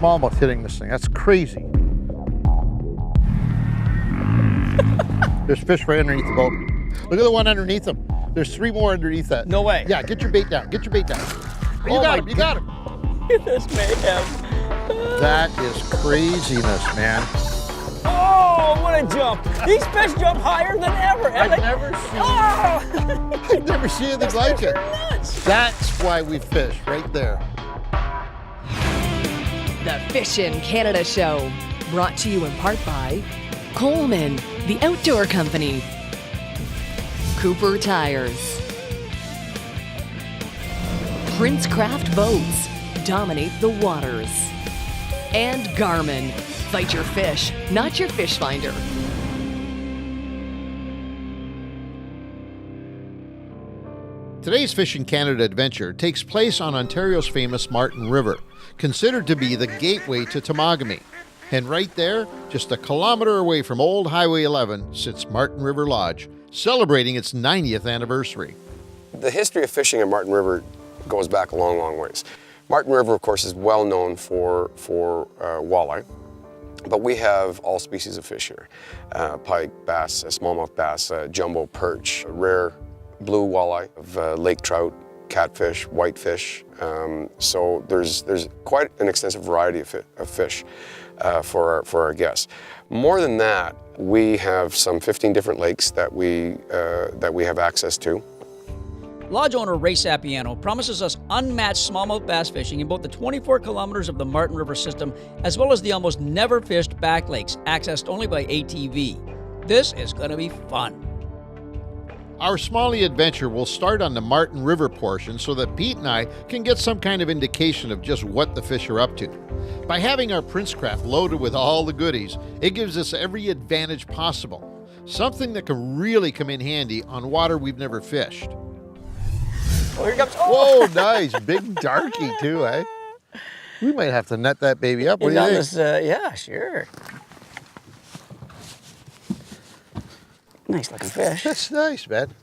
smallmouth hitting this thing. That's crazy. There's fish right underneath the boat. Look at the one underneath them. There's 3 more underneath that. No way. Yeah, get your bait down. Get your bait down. Oh, you got him. You got him. This mayhem. That is craziness, man. Oh, what a jump. These fish jump higher than ever. I've never seen anything like it. Nuts. That's why we fish right there. The Fishin' Canada Show, brought to you in part by Coleman, the outdoor company, Cooper Tires, Princecraft Boats, dominate the waters, and Garmin, fight your fish, not your fish finder. Today's Fishin' Canada adventure takes place on Ontario's famous Martin River, considered to be the gateway to Temagami. And right there, just a kilometer away from Old Highway 11, sits Martin River Lodge, celebrating its 90th anniversary. The history of fishing at Martin River goes back a long, long ways. Martin River, of course, is well known for walleye, but we have all species of fish here. Pike, bass, smallmouth bass, jumbo perch, rare blue walleye, lake trout, catfish, whitefish. So there's quite an extensive variety of fish for our guests. More than that, we have some 15 different lakes that we have access to. Lodge owner Ray Sapiano promises us unmatched smallmouth bass fishing in both the 24 kilometers of the Martin River system, as well as the almost never fished back lakes, accessed only by ATV. This is going to be fun. Our Smalley adventure will start on the Martin River portion so that Pete and I can get some kind of indication of just what the fish are up to. By having our Princecraft loaded with all the goodies, it gives us every advantage possible. Something that can really come in handy on water we've never fished. Oh, here comes. Oh. Whoa, nice. Big darkie too, eh? We might have to net that baby up. What do you think? Yeah, sure. Nice looking fish. That's nice, man.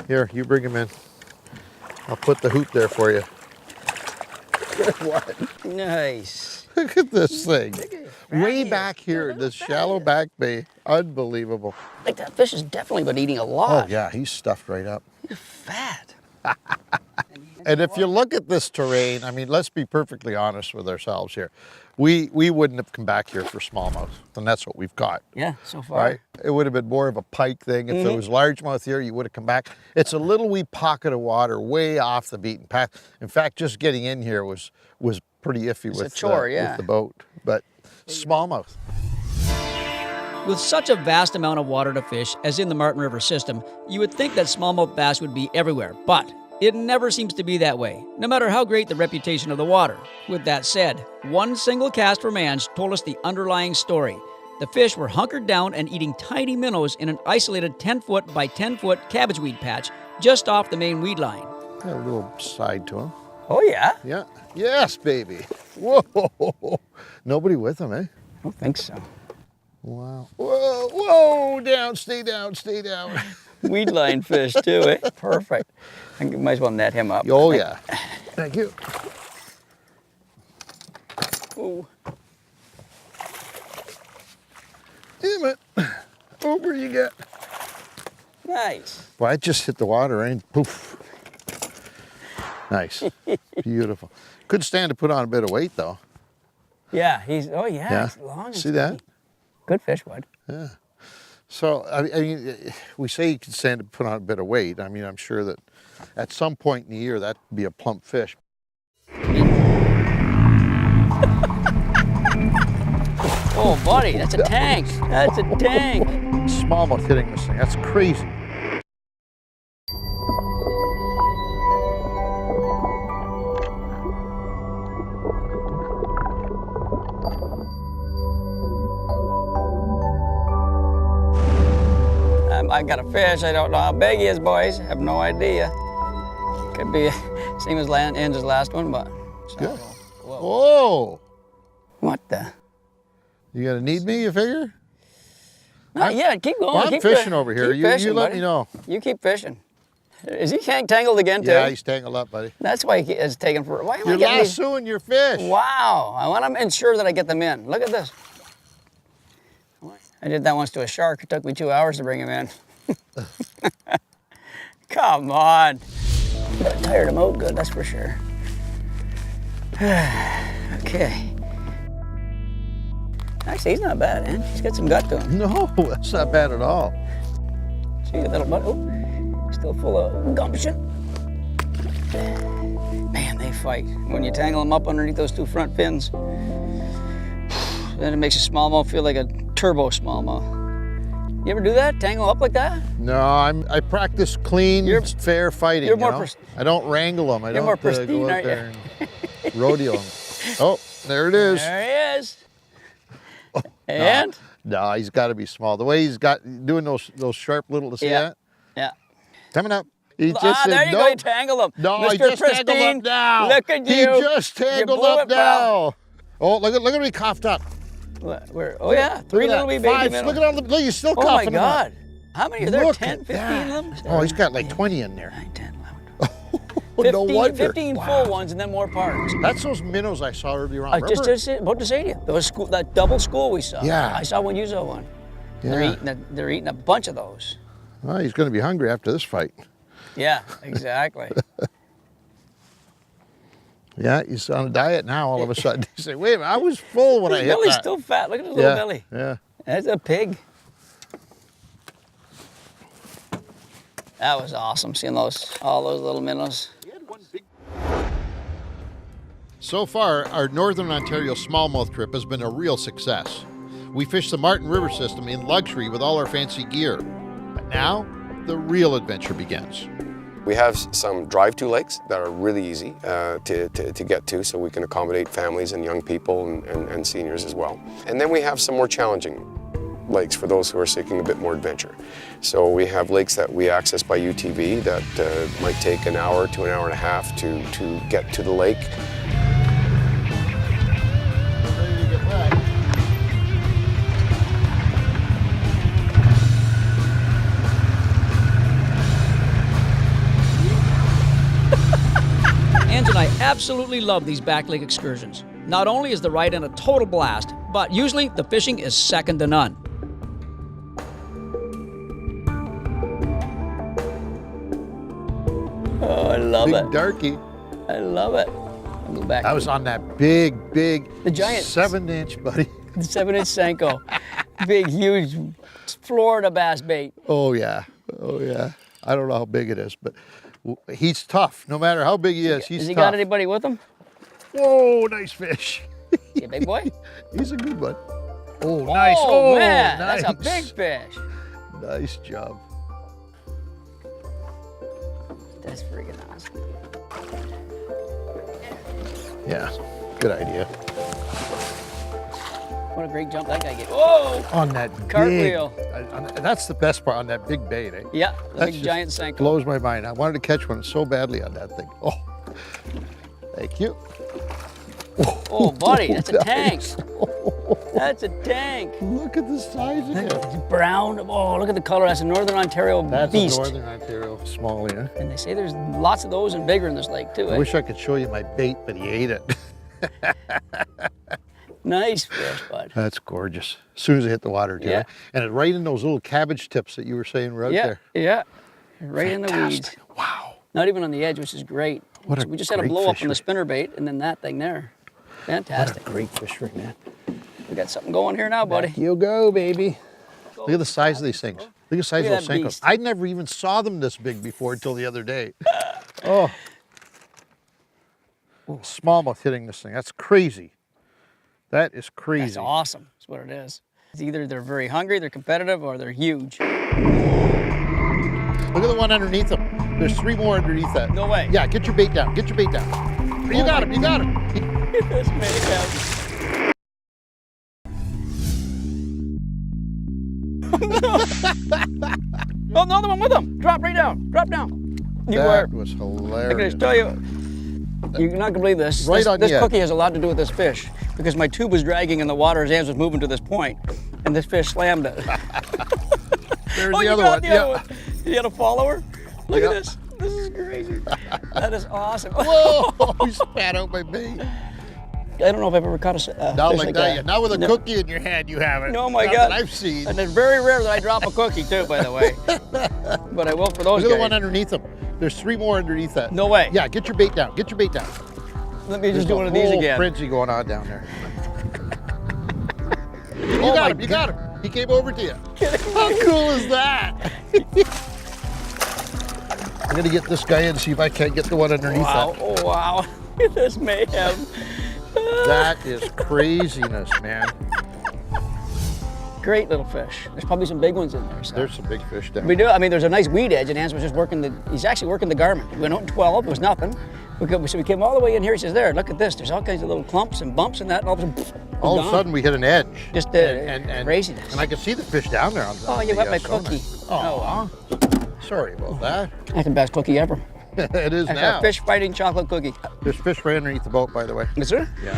Here, you bring him in. I'll put the hoop there for you. What? Nice. Look at this thing. Way here. back here, this shallow back bay. Unbelievable. Like that fish has definitely been eating a lot. Oh, yeah, he's stuffed right up. He's fat. And if you look at this terrain, I mean, let's be perfectly honest with ourselves here. We wouldn't have come back here for smallmouth, and that's what we've got. Yeah, so far. Right? It would have been more of a pike thing. If there was largemouth here, you would have come back. It's a little wee pocket of water way off the beaten path. In fact, just getting in here was pretty iffy with the boat. But smallmouth. With such a vast amount of water to fish as in the Martin River system, you would think that smallmouth bass would be everywhere, but it never seems to be that way, no matter how great the reputation of the water. With that said, one single cast from Ange told us the underlying story. The fish were hunkered down and eating tiny minnows in an isolated 10-foot by 10-foot cabbage weed patch just off the main weed line. Got a little side to him. Oh, yeah? Yeah. Yes, baby. Whoa. Nobody with him, eh? I don't think so. Wow. Whoa, whoa, down, stay down, stay down. Weed line fish, too, eh? Perfect. I think you might as well net him up. Oh, yeah. Thank you. Ooh. Damn it. Over you get. Nice. Well, I just hit the water, and poof. Nice. Beautiful. Could stand to put on a bit of weight, though. Yeah, he's he's long and See that? skinny. Good fish, bud. Yeah. So, I mean, we say you can stand to put on a bit of weight. I mean, I'm sure that at some point in the year, that'd be a plump fish. Oh, buddy, that's a tank. That's a tank. Smallmouth hitting this thing. That's crazy. I got a fish. I don't know how big he is, boys. Have no idea. Could be same as Ange's last one, but. Good. Whoa. What the? You gonna need me, you figure? No, yeah, keep going. Well, I'm keep fishing over here. Keep fishing, you let buddy. me know. You keep fishing. Is he tangled again too? Yeah, he's tangled up, buddy. That's why he is taking for. Why am I You're getting these? lassoing your fish. Wow, I want to ensure that I get them in. Look at this. I did that once to a shark. It took me 2 hours to bring him in. Come on. But I tired him out good, that's for sure. Okay. Actually, he's not bad, man. He's got some gut to him. No, that's not bad at all. See a little bit. Oh, still full of gumption. Man, they fight. When you tangle them up underneath those two front fins, then it makes a smallmouth feel like a turbo smallmouth. You ever do that? Tangle up like that? No, I practice clean, fair fighting. You're more you know? I don't wrangle them. I don't more go pristine, out aren't there and rodeo them. Oh, there it is. There he is. And? No, he's got to be small. The way he's got doing those sharp little, see that? Yeah. Coming up. He just said, there you go, you tangle them. No, Mr. he just Pristine, tangled up now. Look at you. He just tangled blew up it, bro. now. Oh, look at me coughed up. Oh yeah, three little wee baby Five. minnows. Look at all the, look, he's still Oh my coughing them up. God. How many are there? Look 10, at 15 that. of them? Oh, he's got like 20 in there. 9, 10, 11. No wonder. 15 full ones and then more parts. That's those minnows I saw earlier on. I just about to say to you, that double school we saw. Yeah. I saw one, you saw one. Yeah. They're eating a bunch of those. Well, he's going to be hungry after this fight. Yeah, exactly. Yeah, he's on a diet now all of a sudden. He said, wait a minute, I was full when I His hit belly's that. still fat. Look at his little belly. Yeah. That's a pig. That was awesome, seeing all those little minnows. So far, our Northern Ontario smallmouth trip has been a real success. We fished the Martin River system in luxury with all our fancy gear. But now, the real adventure begins. We have some drive-to lakes that are really easy to get to, so we can accommodate families and young people and seniors as well. And then we have some more challenging lakes for those who are seeking a bit more adventure. So we have lakes that we access by UTV that might take an hour to an hour and a half to get to the lake. Ready to get wet. Ange and I absolutely love these back lake excursions. Not only is the ride-in a total blast, but usually the fishing is second to none. Oh, I love Big it. darky. I love it. I'll go back. I was on that big The giant 7-inch, buddy. 7-inch Senko. Big, huge Florida bass bait. Oh yeah. Oh yeah. I don't know how big it is, but he's tough. No matter how big he is, he's Has he tough. got anybody with him? Whoa, nice fish. Is he a big boy? He's a good one. Oh, nice. Oh, man, nice. that's a big fish. Nice job. That's freaking awesome. Yeah, good idea. What a great jump that guy gets. Whoa! On that Cartwheel. That's the best part on that big bait, eh? Yeah, the That's big just giant Senko. blows my mind. I wanted to catch one so badly on that thing. Oh, thank you. Oh, buddy, that's a tank. Nice. That's a tank. Look at the size of it. It's brown. Oh, look at the color. That's a Northern Ontario That's beast. a Northern Ontario small, yeah. And they say there's lots of those and bigger in this lake, too. I Eh? wish I could show you my bait, but he ate it. Nice fish, bud. That's gorgeous. As soon as it hit the water, too. Yeah. And it right in those little cabbage tips that you were saying were out Yeah, there. yeah. Right in the weeds. Fantastic. Wow. Not even on the edge, which is great. What a So we just had a great blow up on the fishery. spinnerbait and then that thing there. Fantastic. What a great fishery, man. We got something going here now, buddy. Back you go, baby. Look at the size of these things. Look at the size Look at of that those Senkos. beast. I never even saw them this big before until the other day. Oh. Smallmouth hitting this thing. That's crazy. That is crazy. That's awesome. That's what it is. It's either they're very hungry, they're competitive, or they're huge. Look at the one underneath them. There's 3 more underneath that. No way. Yeah, get your bait down. Get your bait down. You got him. You got him. This man Oh, another one with him. Drop right down. Drop down. You That were. was I can hilarious. just tell you, you're not gonna believe this. Right this on this the edge. cookie has a lot to do with this fish because my tube was dragging in the water as Ange was moving to this point, and this fish slammed it. There's Oh, the you other got one. the Yeah. other one. You had a follower? Look Yeah. at this. This is crazy. That is awesome. Whoa! You spat out my bait. I don't know if I've ever caught a Not fish like like that. that. Not with a No. cookie in your hand, you haven't. No, my Not God. that I've seen. And it's very rare that I drop a cookie too, by the way. But I will for those Look at the guys. one underneath them. There's 3 more underneath that. No way. Yeah, get your bait down. Get your bait down. Let me just There's do a one of these whole again. frenzy going on down there. You Oh got my him. You got him. He came over to you. How cool is that? I'm gonna get this guy in and see if I can't get the one underneath Wow. that. Oh, wow. This mayhem. That is craziness, man. Great little fish. There's probably some big ones in there. So. There's some big fish down. We do. I mean, there's a nice weed edge, and Hans was just working he's actually working the garment. We went out in 12, it was nothing. So we came all the way in here. He says, there, look at this. There's all kinds of little clumps and bumps and that. And all of a sudden, All of a sudden, we hit an edge. Just and craziness. And I can see the fish down there. On Oh, the, you wet my sonar. cookie. Oh, sorry about that. That's the best cookie ever. It is That's now. a fish fighting chocolate cookie. There's fish right underneath the boat, by the way. Is there? Yeah.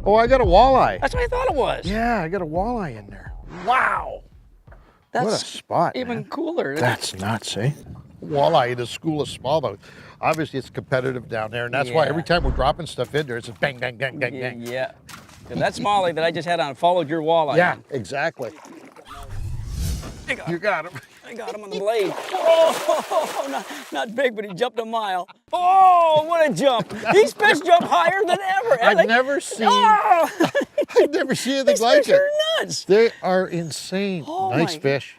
Oh, I got a walleye. That's what I thought it was. Yeah, I got a walleye in there. Wow. That's What a spot, even man. cooler. That's nuts, eh? Walleye in a school of smallmouth. Obviously, it's competitive down there, and that's why Yeah. every time we're dropping stuff in there, it's a bang, bang, bang, bang, Yeah. bang. Yeah. And that smallie that I just had on followed your walleye. Yeah, exactly. I got, You got him. I got him on the blade. Oh, not big, but he jumped a mile. Oh, what a jump. These fish jump higher than ever. I've never seen. Oh, I've never seen anything these like fish it. are nuts. They are insane. Oh Nice my- fish.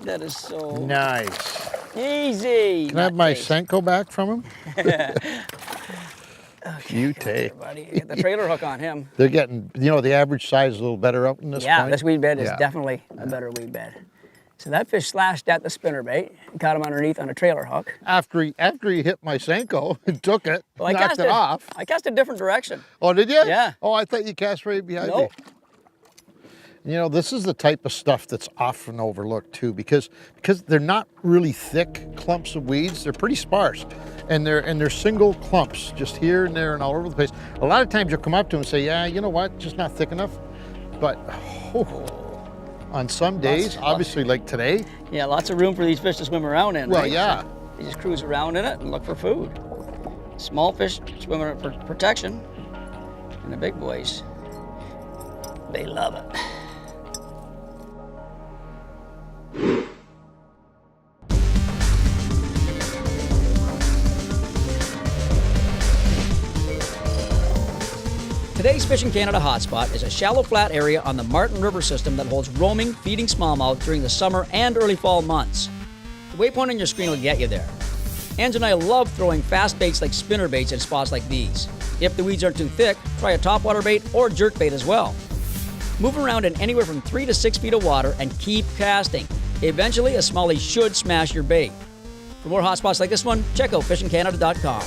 That is so Nice. easy. Can I have my Senko back from him? You take. Buddy, get the trailer hook on him. They're getting, the average size is a little better out in this Yeah, point. this weed bed is Yeah. definitely a better weed bed. So that fish slashed at the spinnerbait, caught him underneath on a trailer hook. After he hit my Senko and took it, Well, knocked it off. I cast a different direction. Oh, did you? Yeah. Oh, I thought you cast right behind Nope. me. This is the type of stuff that's often overlooked too, because they're not really thick clumps of weeds. They're pretty sparse, and they're single clumps, just here and there and all over the place. A lot of times you'll come up to them and say, "Yeah, you know what? Just not thick enough." But on some days, obviously like today, Yeah, lots of room for these fish to swim around in. well, right? yeah. They just cruise around in it and look for food. Small fish swimming in it for protection, and the big boys, they love it. Today's Fishing Canada hotspot is a shallow flat area on the Martin River system that holds roaming, feeding smallmouth during the summer and early fall months. The waypoint on your screen will get you there. Ange and I love throwing fast baits like spinner baits in spots like these. If the weeds aren't too thick, try a topwater bait or jerk bait as well. Move around in anywhere from 3 to 6 feet of water and keep casting. Eventually, a smallie should smash your bait. For more hotspots like this one, check out fishingcanada.com.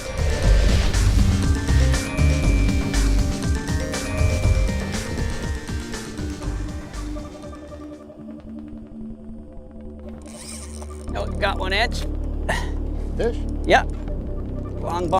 Oh, got one edge. Fish. Yeah. Long